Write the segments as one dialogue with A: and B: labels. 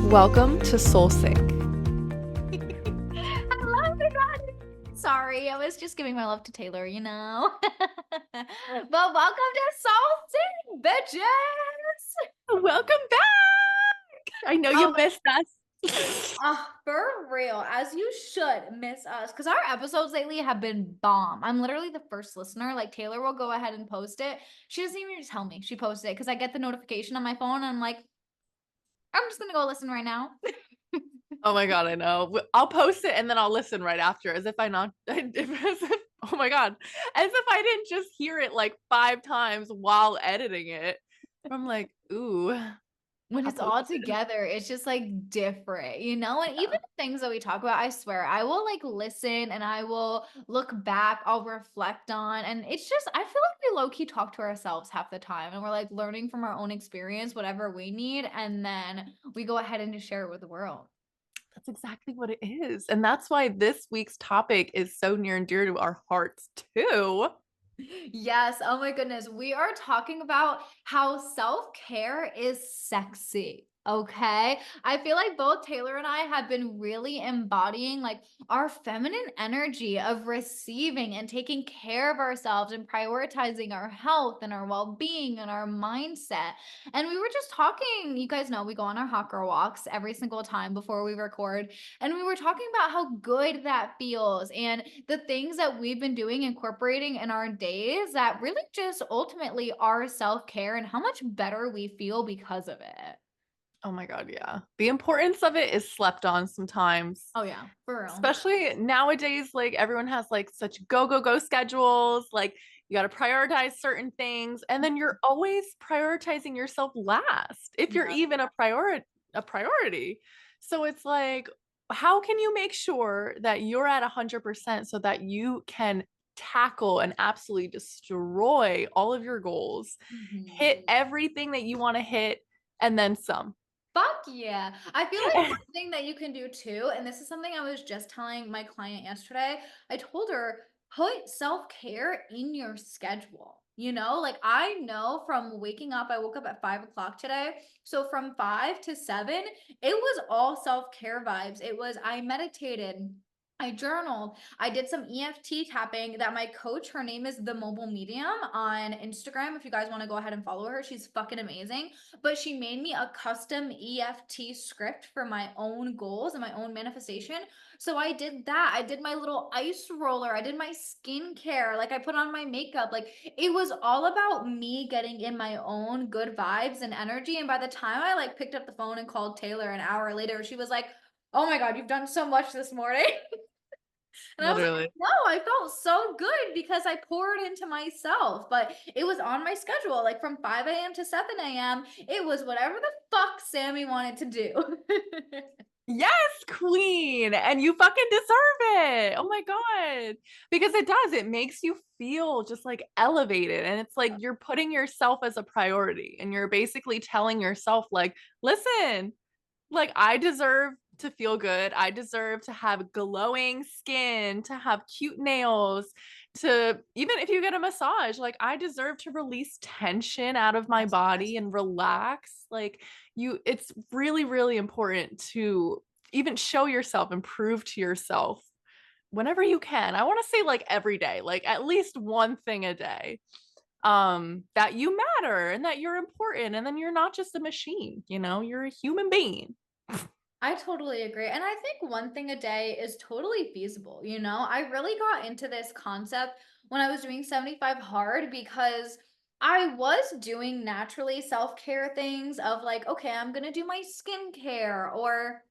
A: Welcome to Soul Sync.
B: Hello, everybody. Sorry, I was just giving my love to Taylor, you know. But welcome to Soul Sync, bitches.
A: Welcome back. I know you
B: Oh,
A: missed us.
B: for real, as you should miss us, because our episodes lately have been bomb. I'm literally the first listener. Like Taylor will go ahead and post it. She doesn't even tell me she posted it because I get the notification on my phone and I'm like, I'm just gonna go listen right now.
A: Oh my God, I know. I'll post it and then I'll listen right after as if I not, oh my God, as if I didn't just hear it like 5 times while editing it. I'm like, ooh,
B: When
A: I
B: it's all
A: posted.
B: together, it's just like different, you know? And even the things that we talk about, I swear, I will like listen and I will look back, I'll reflect on, and it's just, I feel like we low key talk to ourselves half the time and we're like learning from our own experience, whatever we need, and then we go ahead and just share it with the world.
A: That's exactly what it is. And that's why this week's topic is so near and dear to our hearts too.
B: Yes. Oh my goodness. We are talking about how self care is sexy. Okay. I feel like both Taylor and I have been really embodying like our feminine energy of receiving and taking care of ourselves and prioritizing our health and our well being and our mindset. And we were just talking, you guys know we go on our hot girl walks every single time before we record. And we were talking about how good that feels and the things that we've been doing, incorporating in our days that really just ultimately are self care and how much better we feel because of it.
A: Oh my God, yeah. The importance of it is slept on sometimes.
B: Oh, yeah, for real.
A: Especially nowadays, like everyone has like such go schedules. Like you got to prioritize certain things, and then you're always prioritizing yourself last if you're
B: Yep.
A: even a priority. So it's like, how can you make sure that you're at 100% so that you can tackle and absolutely destroy all of your goals, hit
B: Mhm.
A: everything that you want to hit, and then some?
B: Fuck yeah. I feel like one thing that you can do too, and this is something I was just telling my client yesterday. I told her, put self care in your schedule. You know, like I know from waking up, I woke up at 5 o'clock today. So from 5 to 7, it was all self care vibes. It was, I meditated. I journaled. I did some EFT tapping that my coach, her name is The Mobile Medium on Instagram. If you guys want to go ahead and follow her, she's fucking amazing, but she made me a custom EFT script for my own goals and my own manifestation. So I did that. I did my little ice roller. I did my skincare. Like I put on my makeup. Like it was all about me getting in my own good vibes and energy. And by the time I like picked up the phone and called Taylor an hour later, she was like, "Oh my God, you've done so much this morning." And I was like,
A: Literally.
B: no, I felt so good because I poured into myself, but it was on my schedule, like from 5 a.m. to 7 a.m. It was whatever the fuck Sammy wanted to do.
A: Yes, queen. And you fucking deserve it. Oh my God. Because it does. It makes you feel just like elevated. And it's like you're putting yourself as a priority and you're basically telling yourself, like, listen, like I deserve to feel good. I deserve to have glowing skin, to have cute nails, to even if you get a massage, like I deserve to release tension out of my
B: Yes,
A: body and relax. Like it's really, really important to even show yourself and prove to yourself whenever you can. I want to say like every day, like at least one thing a day, that you matter and that you're important and then you're not just a machine, you're a human being.
B: I totally agree. And I think one thing a day is totally feasible. You know, I really got into this concept when I was doing 75 hard because I was doing naturally self care things of like, okay, I'm going to do my skincare, or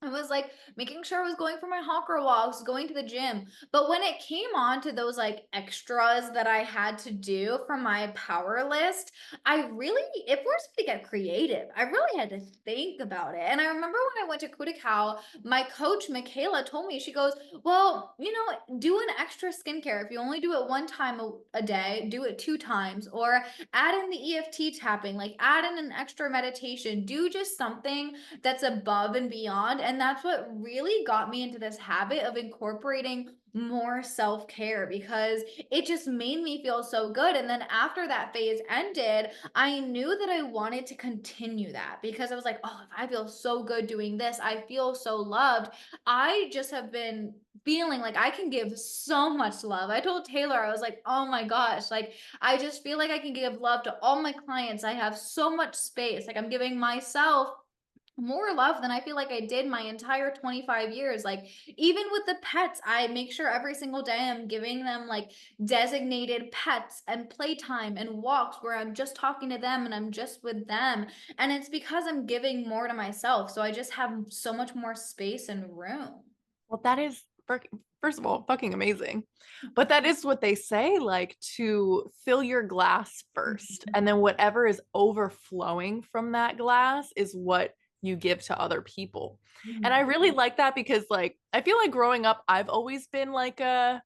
B: I was like making sure I was going for my hot girl walks, going to the gym. But when it came on to those like extras that I had to do from my power list, it forced me to get creative. I really had to think about it. And I remember when I went to Kutikau, my coach, Michaela, told me, she goes, well, you know, do an extra skincare. If you only do it one time a day, do it 2 times, or add in the EFT tapping, like add in an extra meditation, do just something that's above and beyond. And that's what really got me into this habit of incorporating more self-care because it just made me feel so good. And then after that phase ended, I knew that I wanted to continue that because I was like, oh, if I feel so good doing this, I feel so loved. I just have been feeling like I can give so much love. I told Taylor, I was like, oh my gosh, like I just feel like I can give love to all my clients. I have so much space. Like I'm giving myself more love than I feel like I did my entire 25 years. Like, even with the pets, I make sure every single day I'm giving them like designated pets and playtime and walks where I'm just talking to them and I'm just with them. And it's because I'm giving more to myself. So I just have so much more space and room.
A: Well, that is first of all fucking amazing. But that is what they say, like to fill your glass first,
B: Mhm.
A: and then whatever is overflowing from that glass is what you give to other people. And I
B: Mhm.
A: really like that because like I feel like growing up I've always been like a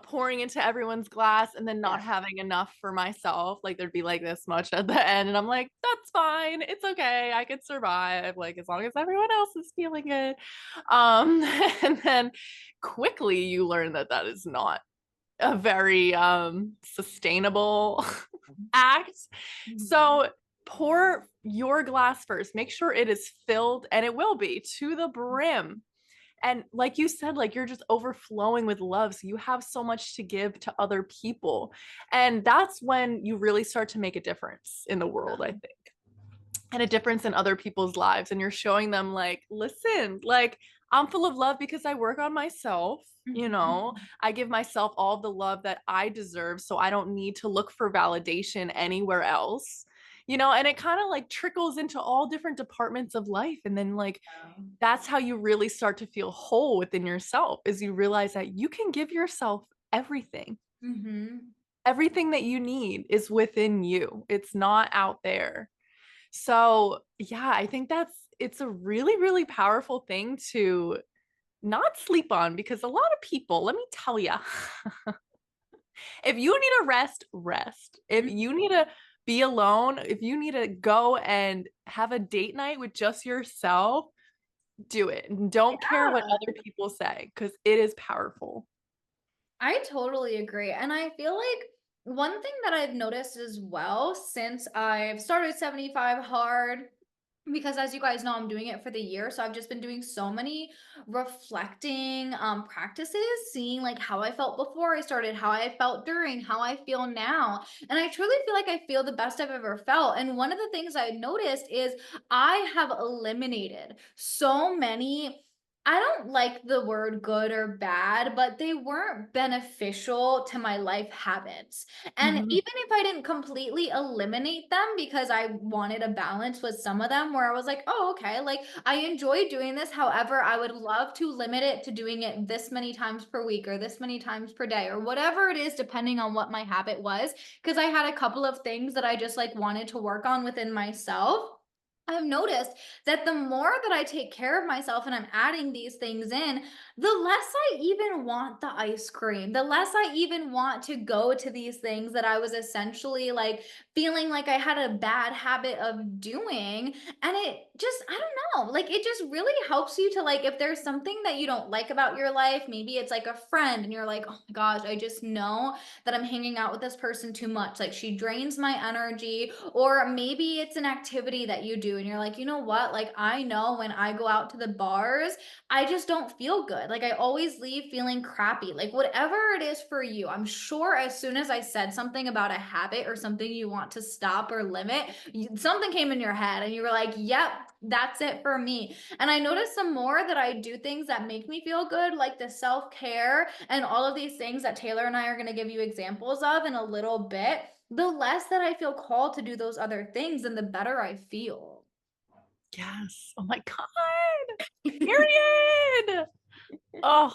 A: pouring into everyone's glass and then not
B: Yeah.
A: having enough for myself. Like there'd be like this much at the end and I'm like, that's fine. It's okay. I could survive like as long as everyone else is feeling it. Um, and then quickly you learn that that is not a very sustainable act.
B: Mhm.
A: So pour your glass first. Make sure it is filled, and it will be to the brim. And like you said, like you're just overflowing with love. So you have so much to give to other people. And that's when you really start to make a difference in the world, I think, and a difference in other people's lives. And you're showing them, like, listen, like, I'm full of love because I work on myself.
B: Mhm.
A: I give myself all the love that I deserve. So I don't need to look for validation anywhere else. And it kind of like trickles into all different departments of life. And then, like,
B: Yeah.
A: that's how you really start to feel whole within yourself, is you realize that you can give yourself everything.
B: Mhm.
A: Everything that you need is within you. It's not out there. So, yeah, I think it's a really, really powerful thing to not sleep on, because a lot of people, let me tell you, if you need a rest, rest. If you need to be alone, if you need to go and have a date night with just yourself, do it. And don't care what
B: Yeah.
A: other people say, because it is powerful.
B: I totally agree. And I feel like one thing that I've noticed as well since I've started 75 hard, because as you guys know, I'm doing it for the year. So I've just been doing so many reflecting practices, seeing like how I felt before I started, how I felt during, how I feel now. And I truly feel like I feel the best I've ever felt. And one of the things I noticed is I have eliminated so many, I don't like the word good or bad, but they weren't beneficial to my life habits. And even
A: Mhm.
B: if I didn't completely eliminate them because I wanted a balance with some of them where I was like, oh, okay, like I enjoy doing this. However, I would love to limit it to doing it this many times per week or this many times per day or whatever it is, depending on what my habit was. Because I had a couple of things that I just like wanted to work on within myself. I've noticed that the more that I take care of myself and I'm adding these things in, the less I even want the ice cream, the less I even want to go to these things that I was essentially like feeling like I had a bad habit of doing. And it just, I don't know, like it just really helps you to like, if there's something that you don't like about your life, maybe it's like a friend and you're like, oh my gosh, I just know that I'm hanging out with this person too much. Like she drains my energy, or maybe it's an activity that you do and you're like, you know what? Like I know when I go out to the bars, I just don't feel good. Like I always leave feeling crappy. Like whatever it is for you, I'm sure as soon as I said something about a habit or something you want to stop or limit, something came in your head and you were like, yep, that's it for me. And I noticed some more that I do things that make me feel good, like the self care and all of these things that Taylor and I are going to give you examples of in a little bit. The less that I feel called to do those other things, and the better I feel.
A: Yes. Oh my God. Period. Oh,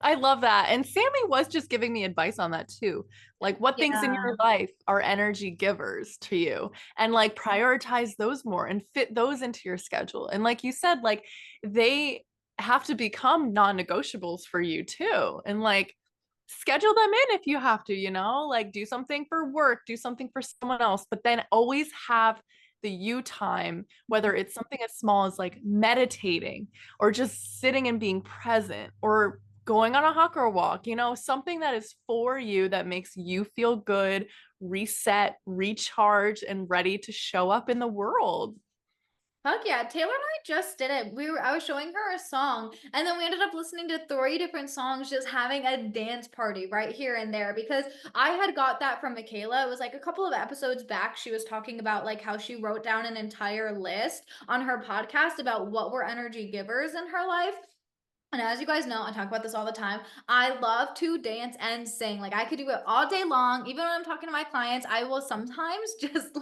A: I love that. And Sammy was just giving me advice on that too. Like, what things in
B: Yeah.
A: your life are energy givers to you? And like, prioritize those more and fit those into your schedule. And like you said, like, they have to become non negotiables for you too. And like, schedule them in if you have to, like, do something for work, do something for someone else, but then always have the you time, whether it's something as small as like meditating or just sitting and being present or going on a hike or walk, something that is for you that makes you feel good, reset, recharge, and ready to show up in the world.
B: Fuck yeah. Taylor and I just did it. I was showing her a song, and then we ended up listening to three different songs, just having a dance party right here and there, because I had got that from Michaela. It was like a couple of episodes back. She was talking about like how she wrote down an entire list on her podcast about what were energy givers in her life. And as you guys know, I talk about this all the time. I love to dance and sing. Like I could do it all day long. Even when I'm talking to my clients, I will sometimes just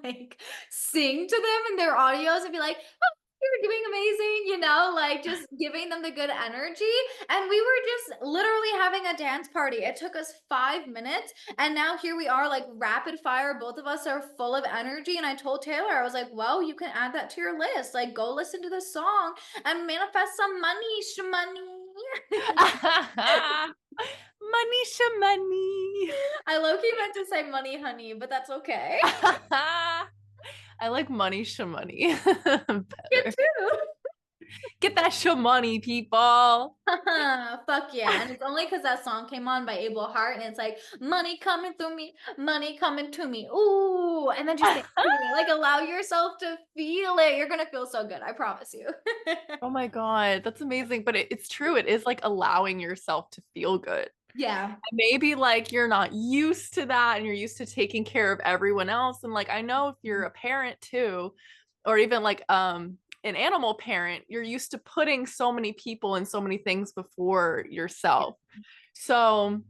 B: like sing to them in their audios and be like, "Oh, you're doing amazing," like just giving them the good energy. And we were just literally having a dance party. It took us 5 minutes. And now here we are, like rapid fire. Both of us are full of energy. And I told Taylor, I was like, well, you can add that to your list. Like, go listen to this song and manifest some money, shmoney.
A: Money, money.
B: I low-key meant to say money, honey, but that's okay.
A: I like money, money
B: You
A: better.
B: too.
A: Get that money, people.
B: Fuck yeah. And it's only because that song came on by Abel Hart and it's like, money coming through me, money coming to me. Ooh. And then just dance to it. Like allow yourself to feel it. You're gonna feel so good. I promise you.
A: Oh my God, that's amazing. But it's true. It is like allowing yourself to feel good.
B: Yeah.
A: Maybe like you're not used to that and you're used to taking care of everyone else. And like I know if you're a parent too, or even like an animal parent, you're used to putting so many people and so many things before yourself. So,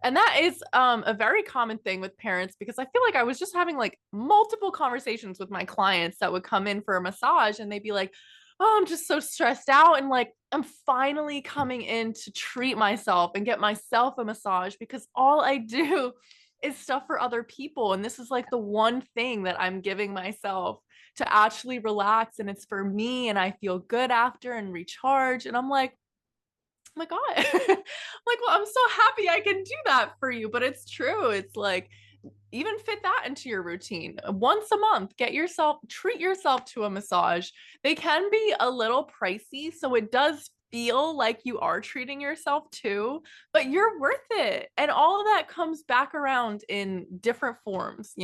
A: and that is a very common thing with parents because I feel like I was just having like multiple conversations with my clients that would come in for a massage and they'd be like, oh, I'm just so stressed out. And like, I'm finally coming in to treat myself and get myself a massage because all I do is stuff for other people. And this is like the one thing that I'm giving myself to actually relax. And it's for me. And I feel good after and recharge. And I'm like, oh my God. Like, well, I'm so happy I can do that for you. But it's true. It's like, even fit that into your routine. Once a month, treat yourself to a massage. They can be a little pricey. So it does feel like you are treating yourself too, but you're worth it. And all of that comes back around in different forms.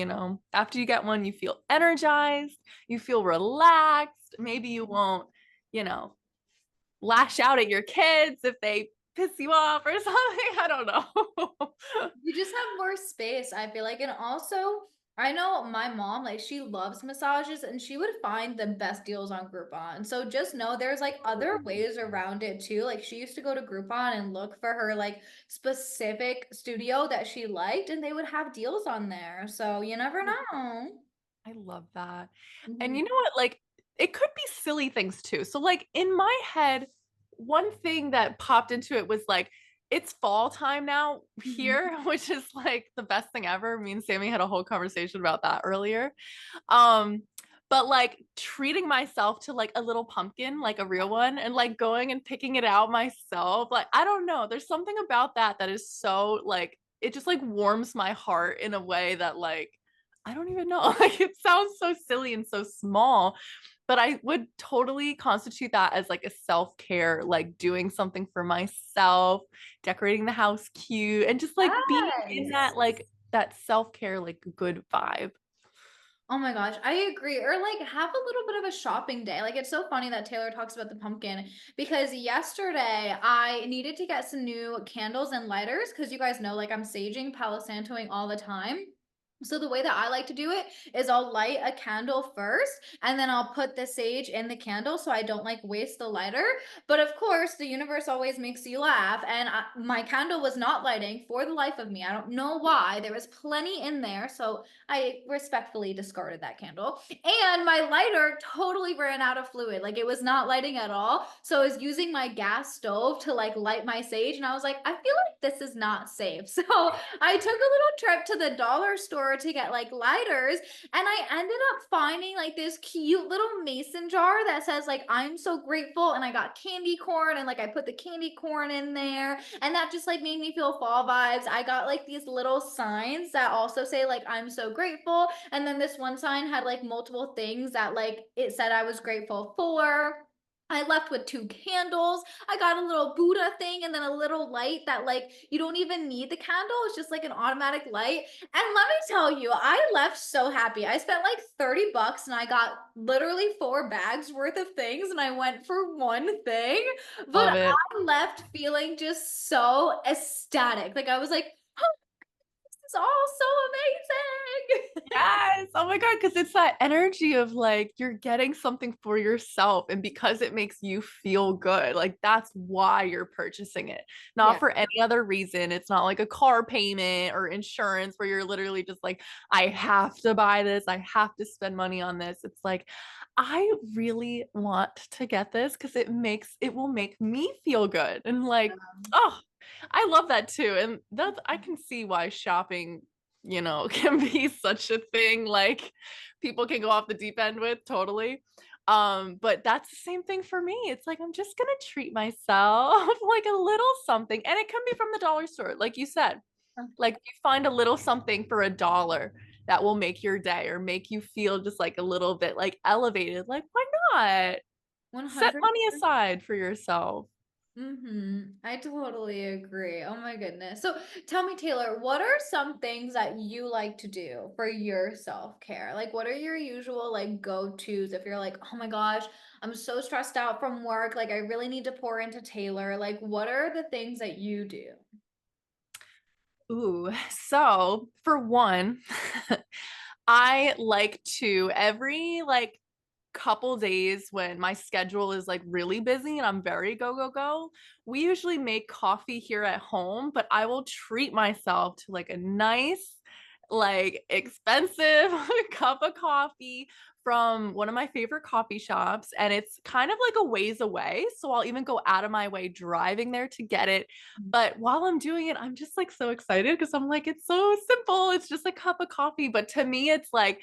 A: After you get one, you feel energized, you feel relaxed. Maybe you won't, you know, lash out at your kids if they piss you off or something. I don't know.
B: You just have more space, I feel like. And also, I know my mom, like, she loves massages and she would find the best deals on Groupon. So just know there's like other ways around it too. Like, she used to go to Groupon and look for her like specific studio that she liked, and they would have deals on there. So you never know.
A: I love that. And
B: Mhm.
A: you know what? Like, it could be silly things too. So, like, in my head, one thing that popped into it was like, it's fall time now
B: Mhm.
A: here, which is like the best thing ever. Me and Sammy had a whole conversation about that earlier. Um, but like treating myself to like a little pumpkin, like a real one, and like going and picking it out myself. Like, I don't know. There's something about that that is so like, it just like warms my heart in a way that like, I don't even know. Like, it sounds so silly and so small, but I would totally constitute that as like a self-care, like doing something for myself, decorating the house cute, and just like being in
B: Yes.
A: that like that self-care, like good vibe.
B: Oh my gosh, I agree. Or like have a little bit of a shopping day. Like it's so funny that Taylor talks about the pumpkin because yesterday I needed to get some new candles and lighters because you guys know like I'm saging, Palo Santoing all the time. So the way that I like to do it is I'll light a candle first and then I'll put the sage in the candle so I don't like waste the lighter. But of course, the universe always makes you laugh and my candle was not lighting for the life of me. I don't know why. There was plenty in there, so I respectfully discarded that candle. And my lighter totally ran out of fluid. Like it was not lighting at all. So I was using my gas stove to like light my sage. And I was like, I feel like this is not safe. So I took a little trip to the dollar store to get like lighters. And I ended up finding like this cute little mason jar that says like, I'm so grateful. And I got candy corn and like I put the candy corn in there. And that just like made me feel fall vibes. I got like these little signs that also say like, I'm so grateful. And then this one sign had like multiple things that like it said I was grateful for. I left with 2 candles. I got a little Buddha thing and then a little light that like you don't even need the candle. It's just like an automatic light. And let me tell you, I left so happy. I spent like 30 bucks and I got literally 4 bags worth of things and I went for one thing, but
A: Love it.
B: I left feeling just so ecstatic. Like I was like, "Oh, this is all so amazing."
A: Yes. Oh my God. Because it's that energy of like you're getting something for yourself. And because it makes you feel good, like that's why you're purchasing it, not
B: Yeah.
A: for any other reason. It's not like a car payment or insurance where you're literally just like, I have to buy this. I have to spend money on this. It's like, I really want to get this because it will make me feel good. And like, oh, I love that too. And that's, I can see why shopping can be such a thing like people can go off the deep end with totally. But that's the same thing for me. It's like I'm just gonna treat myself like a little something, and it can be from the dollar store, like you said. Like you find a little something for $1 that will make your day or make you feel just like a little bit like elevated. Like, why not? Set
B: 100.
A: money aside for yourself.
B: I totally agree. Oh my goodness. So tell me, Taylor, what are some things that you like to do for your self-care? Like, what are your usual like go-tos if you're like, oh my gosh, I'm so stressed out from work, like I really need to pour into Taylor. Like, what are the things that you do?
A: Ooh, so for one, I like to every like couple days when my schedule is like really busy and I'm very go go go, we usually make coffee here at home, but I will treat myself to like a nice like expensive cup of coffee from one of my favorite coffee shops, and it's kind of like a ways away, so I'll even go out of my way driving there to get it. But while I'm doing it, I'm just like so excited because I'm like, it's so simple. It's just a cup of coffee. But to me, it's like,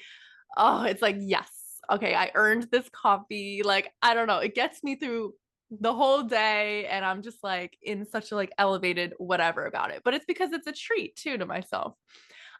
A: oh, it's like, yes, okay, I earned this coffee. Like, I don't know. It gets me through the whole day. And I'm just like in such a like elevated whatever about it. But it's because it's a treat too to myself.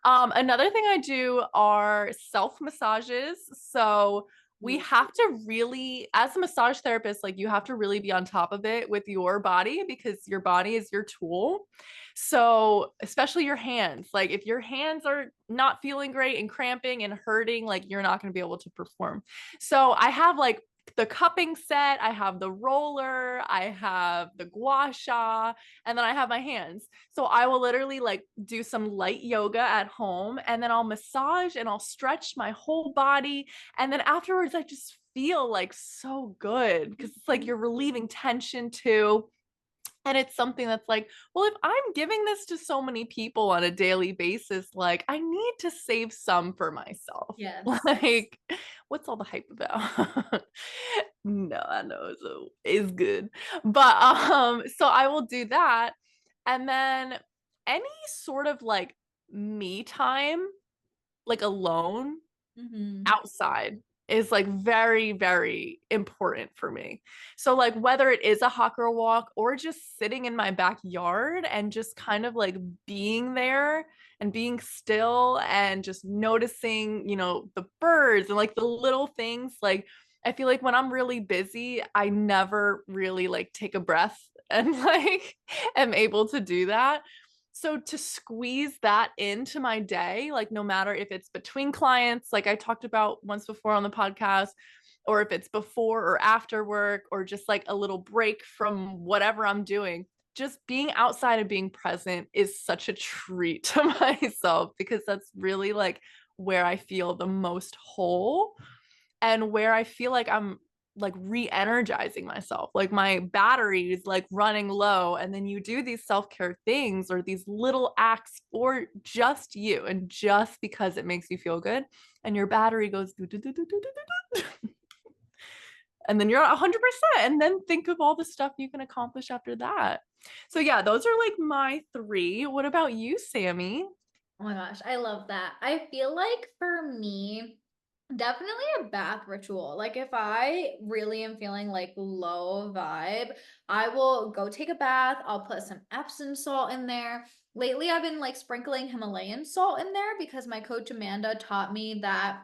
A: Another thing I do are self massages. So we
B: Ooh.
A: have to really, as a massage therapist, like you have to really be on top of it with your body because your body is your tool. So, especially your hands, like if your hands are not feeling great and cramping and hurting, like you're not going to be able to perform. So, I have like the cupping set, I have the roller, I have the gua sha, and then I have my hands. So I will literally like do some light yoga at home and then I'll massage and I'll stretch my whole body. And then afterwards, I just feel like so good because it's like you're relieving tension too. And it's something that's like, well, if I'm giving this to so many people on a daily basis, like I need to save some for myself.
B: Yes.
A: Like, what's all the hype about? No, I know it's good. But so I will do that. And then any sort of like me time, like alone,
B: Mm-hmm.
A: outside is like very, very important for me. So, like, whether it is a hot girl walk or just sitting in my backyard and just kind of like being there and being still and just noticing, the birds and like the little things, like, I feel like when I'm really busy, I never really like take a breath and like am able to do that. So to squeeze that into my day, like no matter if it's between clients, like I talked about once before on the podcast, or if it's before or after work, or just like a little break from whatever I'm doing, just being outside and being present is such a treat to myself because that's really like where I feel the most whole and where I feel like I'm like re-energizing myself, like my battery is like running low. And then you do these self-care things or these little acts for just you and just because it makes you feel good, and your battery goes do, do, do, do, do, do, do, and then you're at 100%, and then think of all the stuff you can accomplish after that. So yeah, those are like my three. What about you, Sammy?
B: Oh my gosh, I love that. I feel like for me, definitely a bath ritual. Like if I really am feeling like low vibe, I will go take a bath. I'll put some Epsom salt in there. Lately, I've been like sprinkling Himalayan salt in there because my coach Amanda taught me that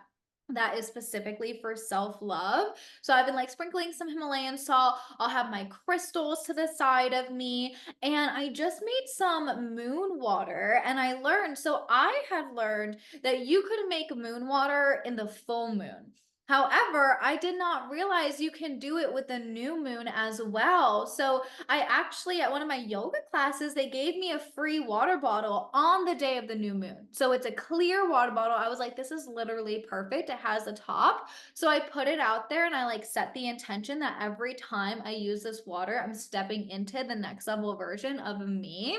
B: that is specifically for self-love. So I've been like sprinkling some Himalayan salt. I'll have my crystals to the side of me. And I just made some moon water. And I learned, so I had learned that you could make moon water in the full moon. However, I did not realize you can do it with the new moon as well. So I actually, at one of my yoga classes, they gave me a free water bottle on the day of the new moon. So it's a clear water bottle. I was like, this is literally perfect. It has a top. So I put it out there and I like set the intention that every time I use this water, I'm stepping into the next level version of me.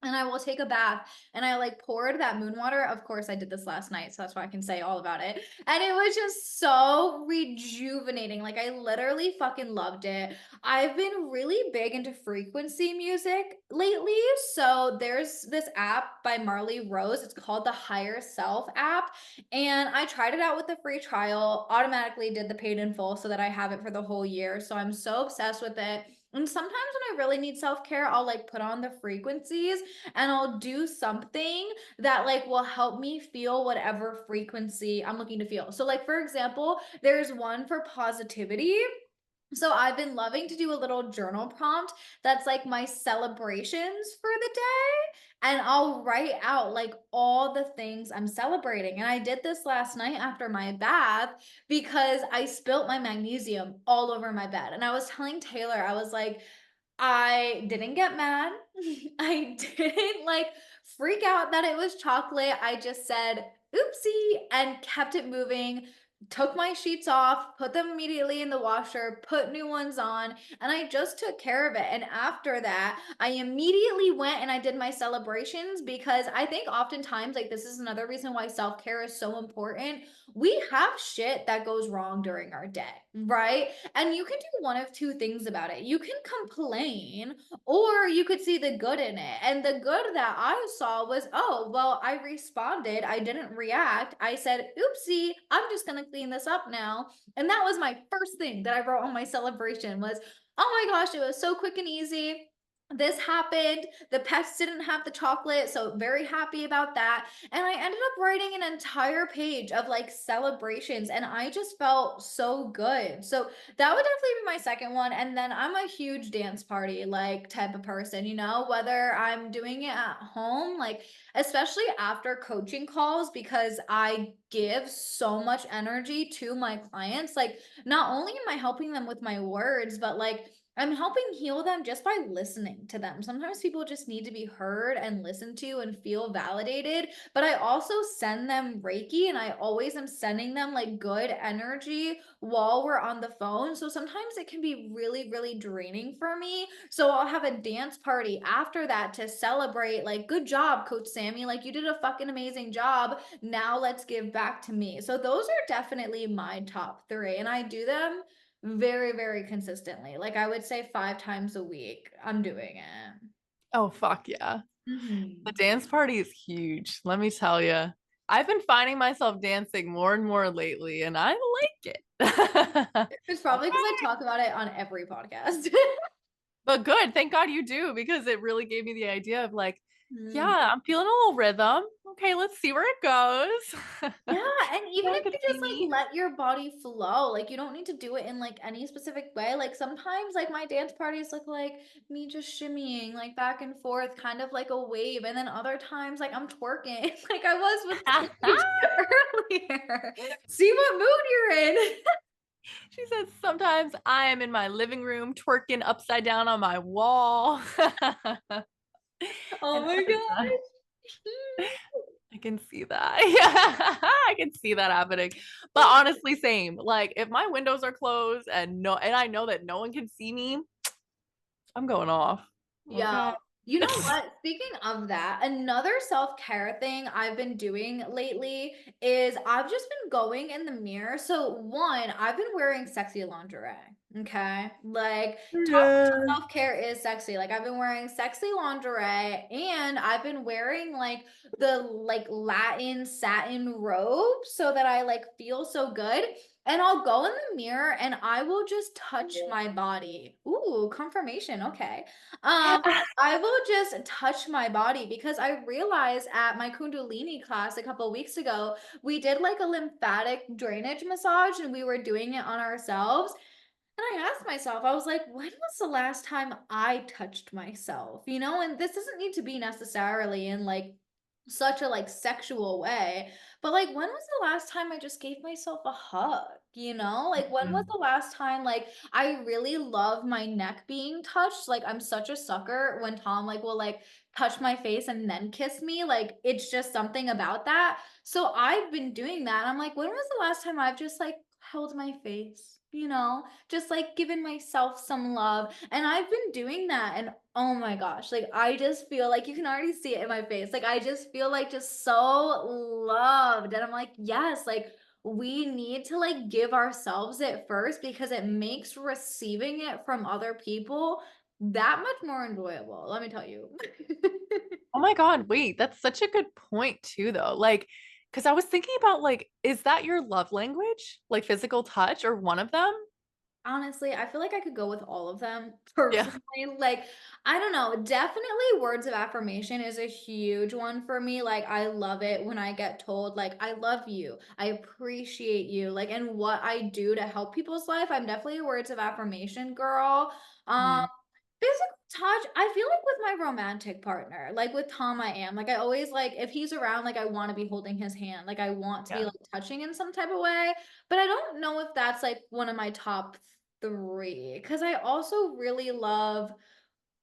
B: And I will take a bath and I like poured that moon water. Of course, I did this last night, so that's why I can say all about it. And it was just so rejuvenating. Like, I literally fucking loved it. I've been really big into frequency music lately. So, there's this app by Marley Rose. It's called the Higher Self app. And I tried it out with the free trial, automatically did the paid in full so that I have it for the whole year. So, I'm so obsessed with it. And sometimes when I really need self-care, I'll like put on the frequencies and I'll do something that like will help me feel whatever frequency I'm looking to feel. So like for example, there's one for positivity. So I've been loving to do a little journal prompt that's like my celebrations for the day. And I'll write out like all the things I'm celebrating. And I did this last night after my bath because I spilt my magnesium all over my bed. And I was telling Taylor, I was like, I didn't get mad. I didn't like freak out that it was chocolate. I just said, oopsie, and kept it moving. Took my sheets off, put them immediately in the washer, put new ones on, and I just took care of it. And after that, I immediately went and I did my celebrations because I think oftentimes, like, this is another reason why self care is so important. We have shit that goes wrong during our day, right? And you can do one of two things about it. You can complain, or you could see the good in it. And the good that I saw was, oh, well, I responded. I didn't react. I said, oopsie, I'm just going to clean this up now. And that was my first thing that I wrote on my celebration was, oh my gosh, it was so quick and easy. This happened. The pets didn't have the chocolate, so very happy about that. And I ended up writing an entire page of like celebrations, and I just felt so good. So that would definitely be my second one. And then I'm a huge dance party like type of person, you know, whether I'm doing it at home, like especially after coaching calls, because I give so much energy to my clients. Like, not only am I helping them with my words, but like I'm helping heal them just by listening to them. Sometimes people just need to be heard and listened to and feel validated. But I also send them Reiki and I always am sending them like good energy while we're on the phone. So sometimes it can be really, really draining for me. So I'll have a dance party after that to celebrate, like, good job, Coach Sammy. Like, you did a fucking amazing job. Now let's give back to me. So those are definitely my top three. And I do them very, very consistently. Like I would say 5 times a week, I'm doing it.
A: Oh, fuck yeah. The
B: Mhm.
A: dance party is huge. Let me tell you. I've been finding myself dancing more and more lately, and I like it.
B: It's probably because I talk about it on every podcast.
A: But good. Thank God you do, because it really gave me the idea of like,
B: Mm.
A: yeah, I'm feeling a little rhythm. Okay, let's see where it goes.
B: Yeah, and even
A: Someone
B: if
A: could
B: you
A: see
B: just like
A: me.
B: let your body flow, like you don't need to do it in like any specific way. Like sometimes like my dance parties look like me just shimmying like back and forth, kind of like a wave. And then other times like I'm twerking, like I was with Paige earlier. See what mood you're in.
A: She says, sometimes I am in my living room twerking upside down on my wall.
B: Oh
A: And
B: my
A: other times,
B: gosh.
A: I can see that. Yeah, I can see that happening. But honestly, same. Like if my windows are closed and I know that no one can see me, I'm going off.
B: Yeah.
A: Okay.
B: You know what? Speaking of that, another self-care thing I've been doing lately is I've just been going in the mirror. So one, I've been wearing sexy lingerie. Okay. Like talk
A: Yeah.
B: self-care is sexy. Like I've been wearing sexy lingerie and I've been wearing like the like Latin satin robe so that I like feel so good. And I'll go in the mirror and I will just touch my body. Ooh, confirmation. Okay. I will just touch my body because I realized at my Kundalini class a couple weeks ago, we did like a lymphatic drainage massage and we were doing it on ourselves. And I asked myself, I was like, when was the last time I touched myself? You know, and this doesn't need to be necessarily in like such a like sexual way, but like when was the last time I just gave myself a hug? You know, like when was
A: Mhm.
B: the last time like I really love my neck being touched? Like I'm such a sucker when Tom like will like touch my face and then kiss me. Like it's just something about that. So I've been doing that. I'm like, when was the last time I've just like held my face? You know, just like giving myself some love. And I've been doing that. And oh my gosh, like I just feel like you can already see it in my face. Like I just feel like just so loved. And I'm like, yes, like we need to like give ourselves it first because it makes receiving it from other people that much more enjoyable. Let me tell you.
A: Oh my God, wait, that's such a good point too, though. Like, because I was thinking about like, is that your love language? Like physical touch or one of them?
B: Honestly, I feel like I could go with all of them
A: Yeah.
B: personally. Like, I don't know, definitely words of affirmation is a huge one for me. Like, I love it when I get told, like, I love you, I appreciate you, like, and what I do to help people's life. I'm definitely a words of affirmation girl. Um,
A: Mhm.
B: Physical touch, I feel like with my romantic partner, like with Tom, I am. Like, I always like, if he's around, like, I want to be holding his hand. Like, I want to be
A: Yeah.
B: like touching in some type of way. But I don't know if that's like one of my top three because I also really love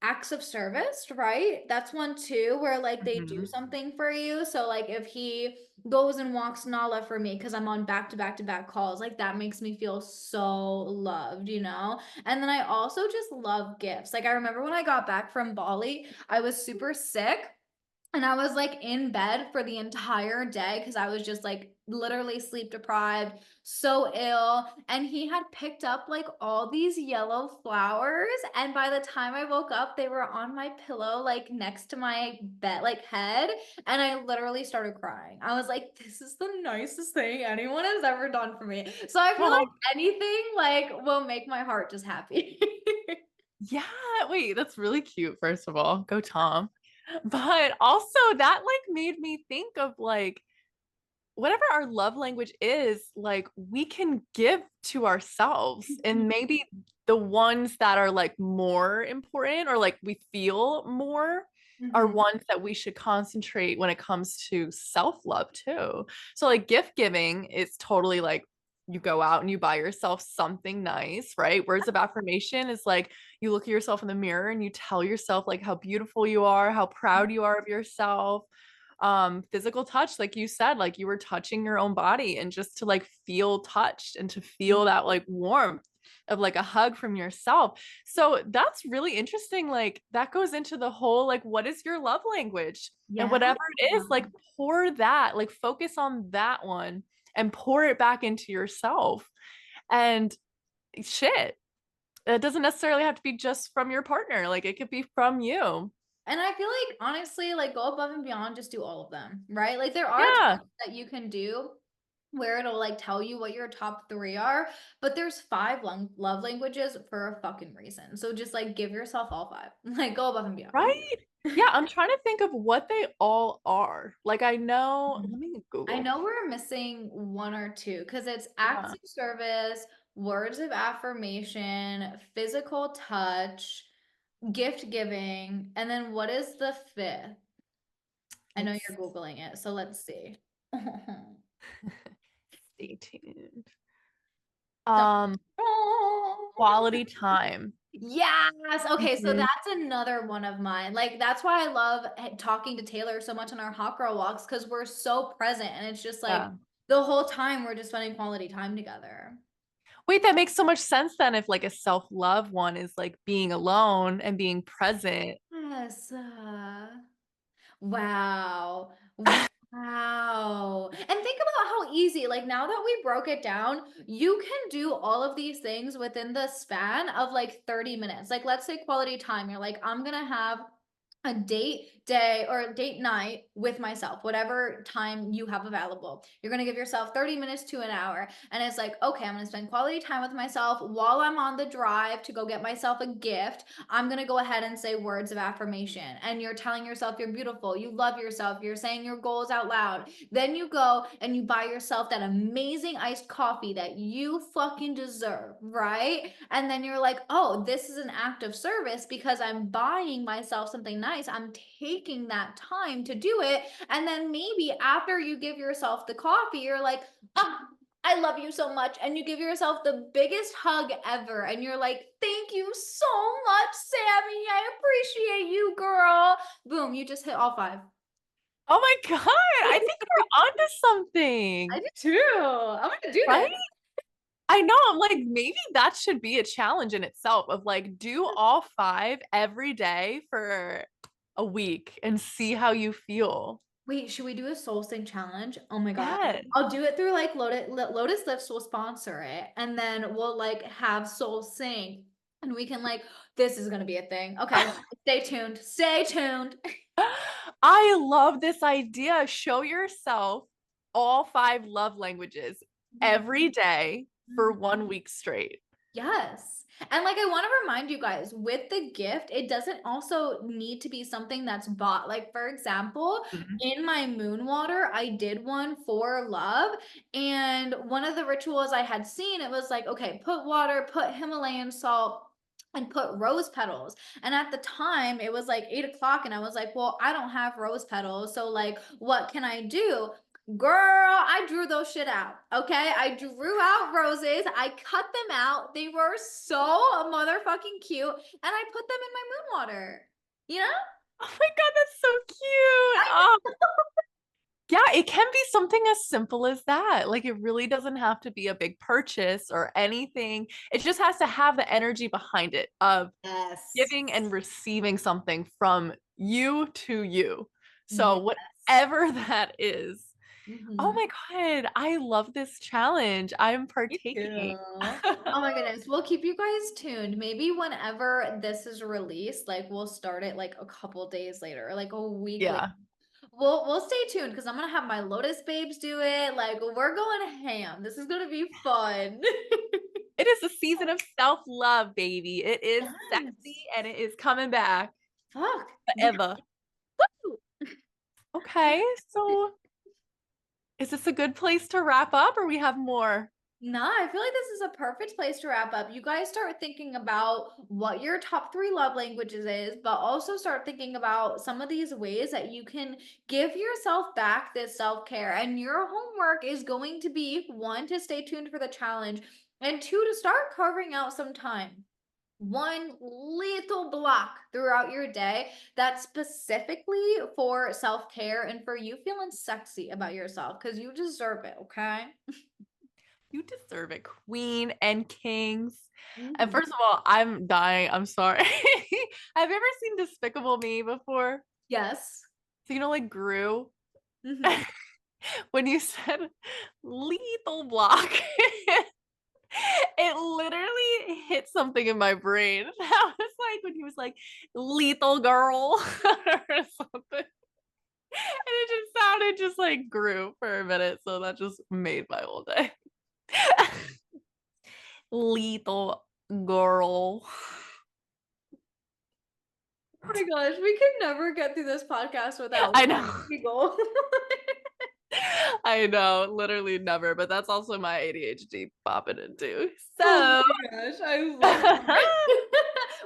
B: acts of service, right? That's one too, where like they do
A: Mhm.
B: something for you. So like if he goes and walks Nala for me because I'm on back to back to back calls, like that makes me feel so loved, you know? And then I also just love gifts. Like I remember when I got back from Bali, I was super sick. And I was like in bed for the entire day because I was just like literally sleep deprived, so ill. And he had picked up like all these yellow flowers. And by the time I woke up, they were on my pillow, like next to my bed, like head. And I literally started crying. I was like, this is the nicest thing anyone has ever done for me. So I feel like
A: Oh,
B: anything like will make my heart just happy.
A: yeah. Wait, that's really cute, first of all. Go Tom. But also that like made me think of like whatever our love language is, like we can give to ourselves. And maybe the ones that are like more important or like we feel more are
B: Mhm.
A: ones that we should concentrate when it comes to self-love too. So like gift giving is totally like you go out and you buy yourself something nice, right? Words of affirmation is like you look at yourself in the mirror and you tell yourself like how beautiful you are, how proud you are of yourself. Physical touch, like you said, like you were touching your own body and just to like feel touched and to feel that like warmth of like a hug from yourself. So that's really interesting. Like that goes into the whole like what is your love language? And
B: Yeah.
A: whatever it is, like pour that, like focus on that one and pour it back into yourself. And shit, it doesn't necessarily have to be just from your partner. Like it could be from you.
B: And I feel like honestly, like go above and beyond, just do all of them, right? Like there are
A: Yeah.
B: tests that you can do where it'll like tell you what your top three are, but there's five love languages for a fucking reason. So just like give yourself all five, like go above and beyond.
A: Right? Yeah, I'm trying to think of what they all are. Like I know,
B: Mhm.
A: let me
B: I
A: Google.
B: know we're missing one or two because it's acts
A: Yeah.
B: of service, words of affirmation, physical touch, gift giving, and then what is the fifth? I know
A: Let's
B: you're Googling it, so let's see.
A: stay tuned.
B: Dun,
A: Um,
B: dun.
A: quality time.
B: Yes. Okay, so
A: Mhm.
B: that's another one of mine. Like that's why I love talking to Taylor so much on our hot girl walks because we're so present and it's just like
A: Yeah.
B: the whole time we're just spending quality time together.
A: Wait, that makes so much sense then if like a self-love one is like being alone and being present.
B: Yes. Wow. Wow. And think about how easy, like now that we broke it down, you can do all of these things within the span of like 30 minutes. Like let's say quality time. You're like, I'm gonna have a date day or date night with myself, whatever time you have available. You're going to give yourself 30 minutes to an hour. And it's like, okay, I'm going to spend quality time with myself while I'm on the drive to go get myself a gift. I'm going to go ahead and say words of affirmation. And you're telling yourself you're beautiful, you love yourself, you're saying your goals out loud. Then you go and you buy yourself that amazing iced coffee that you fucking deserve, right? And then you're like, oh, this is an act of service because I'm buying myself something nice. I'm taking that time to do it. And then maybe after you give yourself the coffee, you're like, ah, I love you so much. And you give yourself the biggest hug ever. And you're like, thank you so much, Sammy. I appreciate you, girl. Boom, you just hit all five.
A: Oh my God. I think you're onto
B: I
A: something,
B: do too. I'm gonna do
A: right?
B: this.
A: I know. I'm like, maybe that should be a challenge in itself of like, do all five every day for a week and see how you feel.
B: Wait, should we do a soul sing challenge? Oh my God.
A: Yeah.
B: I'll do it through like Lotus Lifts will sponsor it. And then we'll like have soul sing. And we can like, this is gonna be a thing. Okay, stay tuned. Stay tuned.
A: I love this idea. Show yourself all five love languages every day for
B: Mhm.
A: 1 week straight.
B: Yes. And like I want to remind you guys with the gift, it doesn't also need to be something that's bought. Like for example,
A: Mhm.
B: in my moon water, I did one for love. And one of the rituals I had seen, it was like, okay, put water, put Himalayan salt, and put rose petals. And at the time, it was like 8 o'clock, and I was like, well, I don't have rose petals. So like, what can I do? Girl, I drew those shit out. Okay. I drew out roses. I cut them out. They were so motherfucking cute. And I put them in my moon water. You know?
A: Oh my God, that's so cute.
B: I
A: Oh, yeah, it can be something as simple as that. Like, it really doesn't have to be a big purchase or anything. It just has to have the energy behind it of
B: Yes.
A: giving and receiving something from you to you. So,
B: Yes.
A: whatever that is. Oh
B: Mhm.
A: my God, I love this challenge. I'm
B: Me
A: partaking.
B: too. Oh my goodness. We'll keep you guys tuned. Maybe whenever this is released, like we'll start it like a couple days later, or like a week later.
A: Yeah,
B: We'll stay tuned because I'm gonna have my Lotus Babes do it. Like we're going ham. This is gonna be fun.
A: it is a season of self-love, baby. It is sexy
B: Yes.
A: and it is coming back
B: Fuck. Yeah.
A: forever.
B: Woo!
A: Okay, so is this a good place to wrap up or we have more?
B: Nah, I feel like this is a perfect place to wrap up. You guys start thinking about what your top three love languages is, but also start thinking about some of these ways that you can give yourself back this self-care. And your homework is going to be one, to stay tuned for the challenge, and two, to start carving out some time. One little block throughout your day that's specifically for self-care and for you feeling sexy about yourself because you deserve it, okay?
A: You deserve it, queen and kings. And
B: Mhm.
A: first of all, I'm dying. I'm sorry. Have you ever seen Despicable Me before?
B: Yes.
A: So, like Gru,
B: Mhm.
A: when you said lethal block, it literally hit something in my brain. That was like when he was like lethal girl or something. And it just sounded just like Gru for a minute. So that just made my whole day. Lethal girl.
B: Oh my gosh, we could never get through this podcast without
A: I know.
B: giggle.
A: I know, literally never, but that's also my ADHD popping into.
B: Oh
A: So,
B: my gosh, I love it.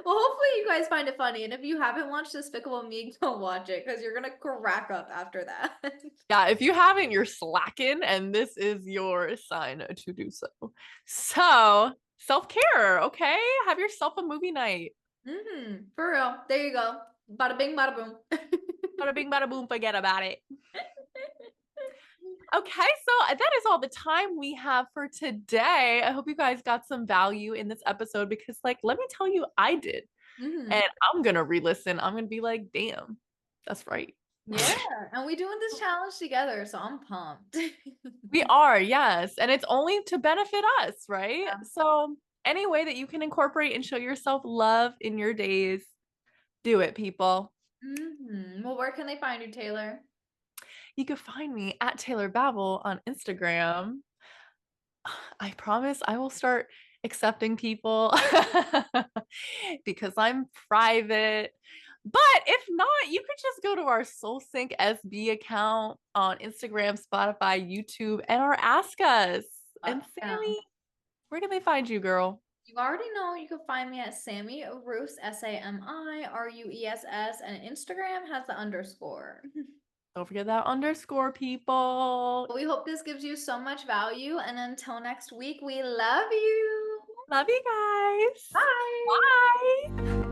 B: Well, hopefully you guys find it funny, and if you haven't watched Despicable Me, go watch it because you're gonna crack up after that.
A: yeah, if you haven't, you're slacking, and this is your sign to do so. So, self-care, okay? Have yourself a movie night.
B: For real. There you go. Bada bing, bada boom.
A: Bada bing, bada boom, forget about it. Okay, so that is all the time we have for today. I hope you guys got some value in this episode because, like, let me tell you, I did. And
B: Mhm.
A: I'm gonna re-listen. I'm gonna be like, damn, that's right.
B: Yeah, and we doing this challenge together, so I'm pumped.
A: We are, yes. And it's only to benefit us, right?
B: Yeah.
A: So, any way that you can incorporate and show yourself love in your days, do it, people.
B: Well, where can they find you, Taylor?
A: You can find me at Taylor Babel on Instagram. I promise I will start accepting people because I'm private. But if not, you could just go to our Soul Sync SB account on Instagram, Spotify, YouTube, and our Ask Us. And
B: Yeah.
A: Sammy, where can they find you, girl?
B: You already know you can find me at Sammy Ruess, SAMIRUESS, and Instagram has the underscore.
A: Don't forget that underscore, people.
B: We hope this gives you so much value, and until next week, we love you.
A: Love you guys.
B: Bye.
A: Bye.